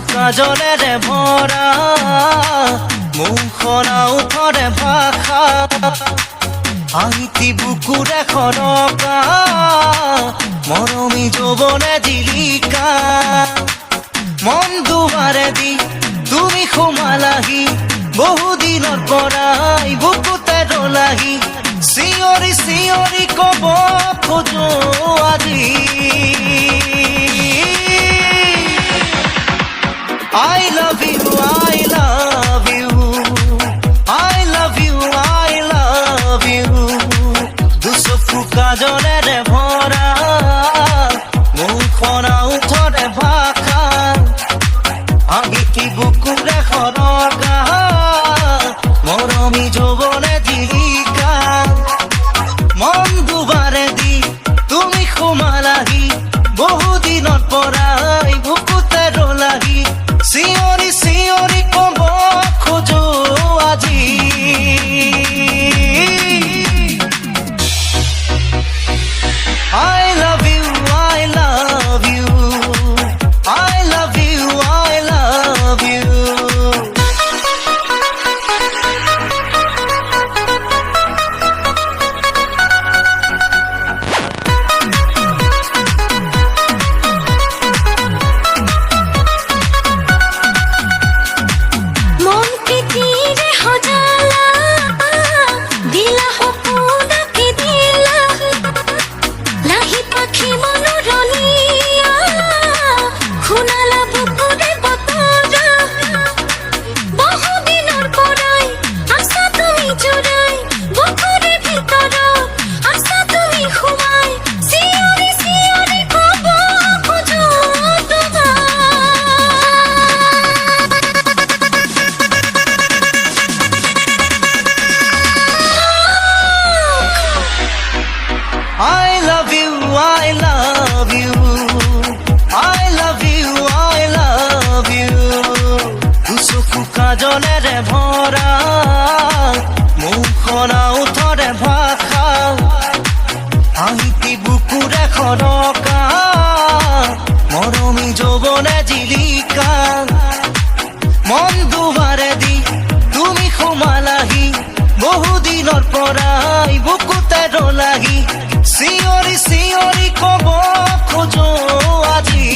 কাজলেৰে ভৰা মুখনা উঠৰে ভাষা আইতি বুকুৰে খৰকা মৰমী যৌৱনে জিলিকা মন দুৱাৰে দি তুমি সোমালাহি বহুদিনৰ পৰাই বুকুতে ৰলাহি চিঞৰি চিঞৰি কব খোজো আজি I love you, I love you, I love you, I love you. দুচকু কাজলেৰে ভৰা মুখনা উঠৰে ভাষা আহি বুকুৰে খৰকা মৰমী যৌৱনে জিলিকা মন দুৱাৰে দি তুমি সোমালাহি বহুদিনৰ পৰাই বুকুতে ৰলাহি চিঞৰি চিঞৰি কব খোজো আজি I love you, I love you, I love you, I love you. I love you, I love you, I love you, I love you. দুচকু কাজলেৰে ভৰা মুখনা উঠৰে ভাষা আইতি বুকুৰে খৰকা মৰমী যৌৱনে জিলিকা মন দুৱাৰে দি তুমি সোমালাহি বহুদিনৰ পৰাই বুকুতে ৰলাহি চিঞৰি চিঞৰি কব খোজো আজি